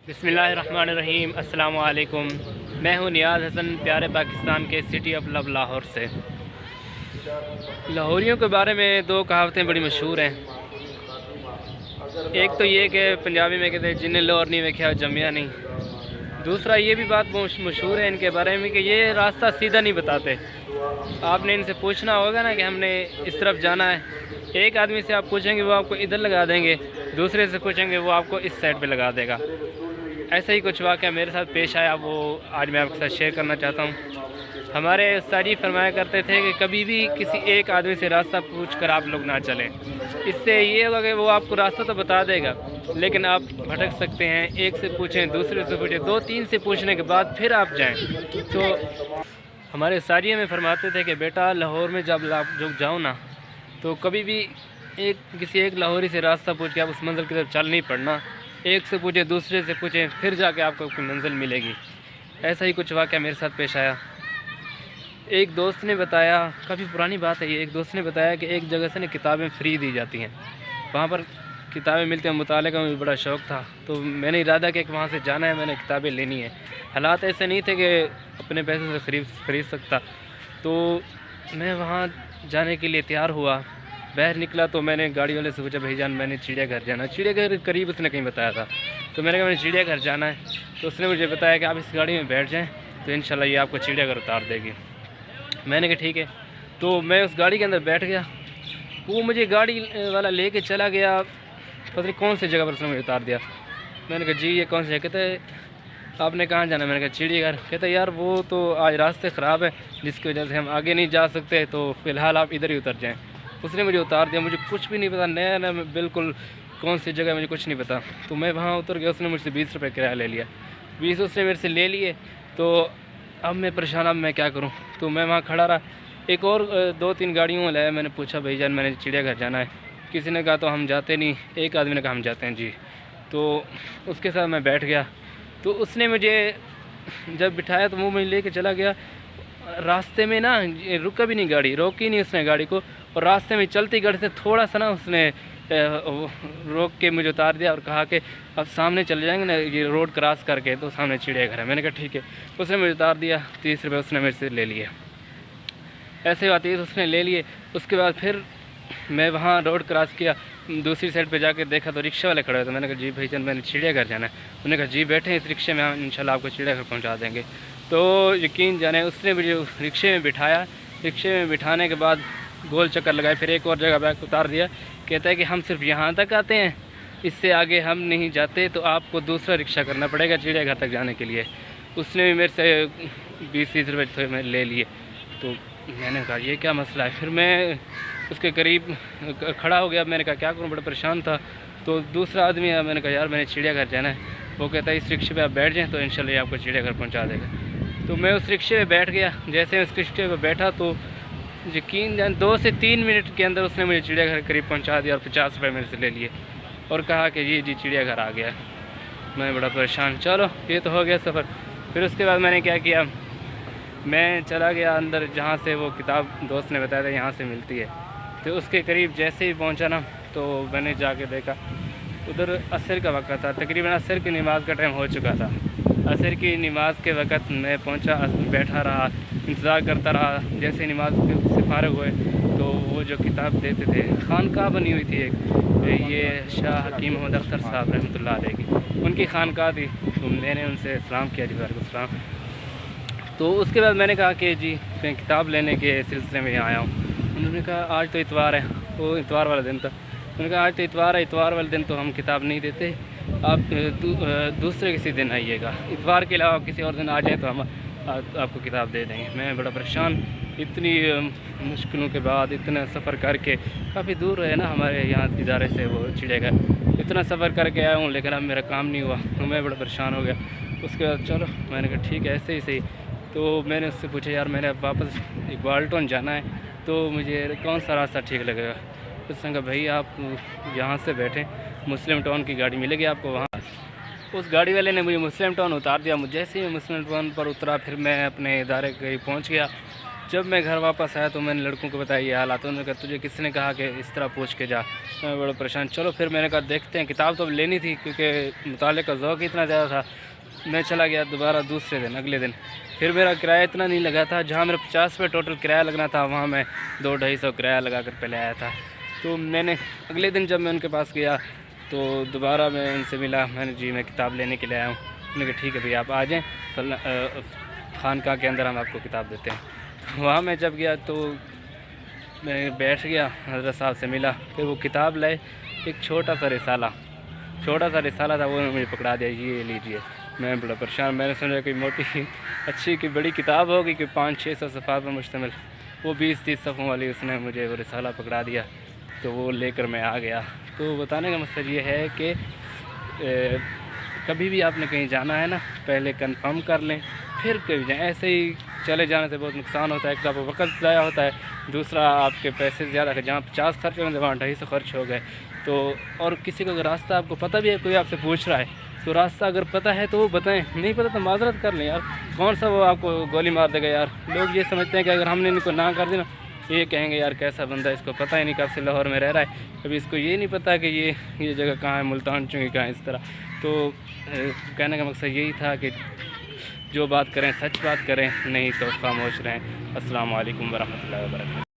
बिस्मिल्लाहिर्रहमानिर्रहीम। अस्सलाम वालेकुम। मैं हूं नियाज़ हसन, प्यारे पाकिस्तान के सिटी ऑफ लव लाहौर से। लाहौरियों के बारे में दो कहावतें बड़ी मशहूर हैं। एक तो ये कि पंजाबी में कहते हैं जिन्हें लाहौर नहीं वेख्या जमिया नहीं। दूसरा ये भी बात मशहूर है इनके बारे में कि ये रास्ता सीधा नहीं बताते। आपने इनसे पूछना होगा ना कि हमने इस तरफ जाना है, एक आदमी से आप पूछेंगे वो आपको इधर लगा देंगे, दूसरे से पूछेंगे वो आपको इस साइड पे लगा देगा। ऐसा ही कुछ वाक़या मेरे साथ पेश आया, वो आज मैं आपके साथ शेयर करना चाहता हूँ। हमारे उस्ताद जी फरमाया करते थे कि कभी भी किसी एक आदमी से रास्ता पूछ कर आप लोग ना चलें। इससे ये होगा कि वो आपको रास्ता तो बता देगा लेकिन आप भटक सकते हैं। एक से पूछें, दूसरे से पूछें, दो तीन से पूछने के बाद फिर आप जाएं। तो हमारे उस्ताद जी हमें फरमाते थे कि बेटा लाहौर में जब आप जो जाओ ना तो कभी भी किसी एक लाहौरी से रास्ता पूछ के आप उस मंजिल की तरफ चल नहीं पड़ना। एक से पूछें, दूसरे से पूछें, फिर जाके आपको कोई मंजिल मिलेगी। ऐसा ही कुछ वाक़या मेरे साथ पेश आया। एक दोस्त ने बताया, काफ़ी पुरानी बात है ये, एक दोस्त ने बताया कि एक जगह से ना किताबें फ्री दी जाती हैं, वहाँ पर किताबें मिलती हैं। मुताले का मुझे बड़ा शौक़ था तो मैंने इरादा किया कि वहाँ से जाना है, मैंने किताबें लेनी है। हालात ऐसे नहीं थे कि अपने पैसे से ख़रीद सकता। तो मैं वहाँ जाने के लिए तैयार हुआ, बाहर निकला तो मैंने गाड़ी वाले से पूछा, भाई जान मैंने चिड़ियाघर जाना है। चिड़ियाघर करीब उसने कहीं बताया था तो मैंने कहा मैंने चिड़ियाघर जाना है। तो उसने मुझे बताया कि आप इस गाड़ी में बैठ जाएं तो इंशाल्लाह ये आपको चिड़ियाघर उतार देगी। मैंने कहा ठीक है। तो मैं उस गाड़ी के अंदर बैठ गया, वो मुझे गाड़ी वाला लेके चला गया, पता नहीं कौन सी जगह पर उसने मुझे उतार दिया। मैंने कहा जी ये कौन सी जगह? कहता है आपने कहाँ जाना है? मैंने कहा चिड़ियाघर। कहता है यार वो तो आज रास्ते ख़राब है जिसकी वजह से हम आगे नहीं जा सकते, तो फ़िलहाल आप इधर ही उतर जाएँ। उसने मुझे उतार दिया, मुझे कुछ भी नहीं पता, नया ना बिल्कुल कौन सी जगह मुझे कुछ नहीं पता। तो मैं वहाँ उतर गया, उसने मुझसे 20 रुपये किराया ले लिया। 20 उसने मेरे से ले लिए। तो अब मैं परेशान, अब मैं क्या करूँ? तो मैं वहाँ खड़ा रहा। एक और 2-3 गाड़ियों में लाया, मैंने पूछा भाईजान मैंने चिड़ियाघर जाना है। किसी ने कहा तो हम जाते नहीं, एक आदमी ने कहा हम जाते हैं जी। तो उसके साथ मैं बैठ गया। तो उसने मुझे जब बिठाया तो वो मुझे लेके चला गया। रास्ते में ना रुका भी नहीं, गाड़ी रोकी नहीं उसने गाड़ी को, और रास्ते में चलती गाड़ी से थोड़ा सा ना उसने रोक के मुझे उतार दिया और कहा कि अब सामने चले जाएंगे ना ये रोड क्रॉस करके तो सामने चिड़ियाघर है। मैंने कहा ठीक है। उसने मुझे उतार दिया, 30 रुपये उसने मेरे से ले लिए। ऐसे बात 30 उसने ले लिए। उसके बाद फिर मैं वहाँ रोड क्रॉस किया, दूसरी साइड पे जाकर देखा तो रिक्शा वाले खड़े हुए थे। मैंने कहा जी भाई जान मैंने चिड़ियाघर जाना है। उन्होंने कहा जी बैठे इस रिक्शे में, हम इंशाल्लाह आपको चिड़ियाघर पहुँचा देंगे। तो यकीन जाने उसने मुझे रिक्शे में बिठाया। रिक्शे में बिठाने के बाद गोल चक्कर लगाए, फिर एक और जगह बैग उतार दिया। कहता है कि हम सिर्फ यहाँ तक आते हैं, इससे आगे हम नहीं जाते, तो आपको दूसरा रिक्शा करना पड़ेगा चिड़ियाघर तक जाने के लिए। उसने भी मेरे से 20-30 रुपये मैं ले लिए। तो मैंने कहा ये क्या मसला है? फिर मैं उसके करीब खड़ा हो गया। मैंने कहा क्या करूँ, बड़ा परेशान था। तो दूसरा आदमी आया, मैंने कहा यार मैंने चिड़ियाघर जाना है। वो कहता है इस रिक्शे पे आप बैठ जाएं तो इंशाल्लाह ये आपको चिड़ियाघर पहुंचा देगा। तो मैं उस रिक्शे पे बैठ गया। जैसे मैं उस रिक्शे पे बैठा तो यकीन जान 2 से 3 मिनट के अंदर उसने मुझे चिड़ियाघर करीब पहुंचा दिया और 50 रुपये मेरे से ले लिए और कहा कि जी चिड़ियाघर आ गया। मैं बड़ा परेशान, चलो ये तो हो गया सफ़र। फिर उसके बाद मैंने क्या किया, मैं चला गया अंदर जहाँ से वो किताब दोस्त ने बताया था यहाँ से मिलती है। तो उसके करीब जैसे ही पहुँचा ना तो मैंने जाके देखा उधर असर का वक्त था, तकरीबन असर की नमाज़ का टाइम हो चुका था। असर की नमाज़ के वक़्त मैं पहुंचा, बैठा रहा, इंतज़ार करता रहा। जैसे नमाज से फारग हुए तो वो जो किताब देते थे, खानकाह बनी हुई थी एक, ये शाह हकीम मोहम्मद अख्तर साहब रहमतुल्लाह अलैह की उनकी खानकाह थी। तो मैंने उनसे सलाम किया, जी वालेकुम सलाम। तो उसके बाद मैंने कहा कि जी मैं किताब लेने के सिलसिले में आया हूँ। उन्होंने कहा आज तो इतवार है, वो इतवार वाला दिन था। उन्होंने कहा आज तो इतवार है, इतवार वाले दिन तो हम किताब नहीं देते, आप दूसरे किसी दिन आइएगा, इतवार के अलावा किसी और दिन आ जाए तो हम आपको किताब दे देंगे। मैं बड़ा परेशान, इतनी मुश्किलों के बाद इतना सफ़र करके, काफ़ी दूर है ना हमारे यहाँ इदारे से वो चिड़ियाघर, इतना सफ़र करके आया हूँ लेकिन अब मेरा काम नहीं हुआ तो मैं बड़ा परेशान हो गया। उसके बाद चलो मैंने कहा ठीक है ऐसे ही सही। तो मैंने उससे पूछा यार मैंने वापस इकबाल टाउन जाना है तो मुझे कौन सा रास्ता ठीक लगेगा? उसने कहा भाई आप यहाँ से बैठें, मुस्लिम टाउन की गाड़ी मिलेगी आपको वहाँ। उस गाड़ी वाले ने मुझे मुस्लिम टाउन उतार दिया। मुझे जैसे ही मुस्लिम टाउन पर उतरा फिर मैं अपने इदारे के पहुँच गया। جب میں گھر واپس آیا تو میں نے لڑکوں کو بتایا یہ حالات، انہوں نے کہا تجھے کس نے کہا کہ اس طرح پوچھ کے جا؟ میں بڑا پریشان، چلو پھر میں نے کہا دیکھتے ہیں، کتاب تو اب لینی تھی کیونکہ مطالعے کا ذوق اتنا زیادہ تھا۔ میں چلا گیا دوبارہ دوسرے دن، اگلے دن پھر میرا کرایہ اتنا نہیں لگا تھا، جہاں میرا 50 روپے ٹوٹل کرایہ لگنا تھا وہاں میں 200-250 کرایہ لگا کر پہلے آیا تھا۔ تو میں نے اگلے دن جب میں ان کے پاس گیا تو دوبارہ میں ان سے ملا، میں نے جی میں کتاب لینے کے لیے آیا ہوں۔ انہوں نے کہا ٹھیک ہے بھئی آپ آ جائیں، خانقاہ کے اندر ہم آپ کو کتاب دیتے ہیں۔ وہاں میں جب گیا تو میں بیٹھ گیا، حضرت صاحب سے ملا، پھر وہ کتاب لائے، ایک چھوٹا سا رسالہ تھا، وہ مجھے پکڑا دیا یہ لیجئے۔ میں بڑا پریشان، میں نے سمجھا کہ موٹی اچھی کہ بڑی کتاب ہوگی کہ 500-600 صفحات پر مشتمل، وہ 20-30 صفحوں والی، اس نے مجھے وہ رسالہ پکڑا دیا، تو وہ لے کر میں آ گیا۔ تو بتانے کا مقصد یہ ہے کہ کبھی بھی آپ نے کہیں جانا ہے نا، پہلے کنفرم کر لیں پھر کہیں جائیں۔ ایسے ہی چلے جانے سے بہت نقصان ہوتا ہے، ایک تو آپ کو وقت ضائع ہوتا ہے، دوسرا آپ کے پیسے زیادہ کہ جہاں 50 خرچ ہونے وہاں 250 خرچ ہو گئے۔ تو اور کسی کو اگر راستہ آپ کو پتہ بھی ہے، کوئی آپ سے پوچھ رہا ہے تو راستہ اگر پتہ ہے تو وہ بتائیں، نہیں پتہ تو معذرت کر لیں یار، کون سا وہ آپ کو گولی مار دے گا یار۔ لوگ یہ سمجھتے ہیں کہ اگر ہم نے ان کو نہ کر دی نا، یہ کہیں گے یار کیسا بندہ ہے، اس کو پتہ ہی نہیں کب سے لاہور میں رہ رہا ہے، ابھی اس کو یہ نہیں پتہ کہ یہ جگہ کہاں ہے، ملتان چونکی کہاں ہے، اس طرح۔ تو کہنے کا مقصد یہی تھا کہ جو بات کریں سچ بات کریں، نہیں تو خاموش رہیں۔ السلام علیکم ورحمۃ اللہ وبرکاتہ۔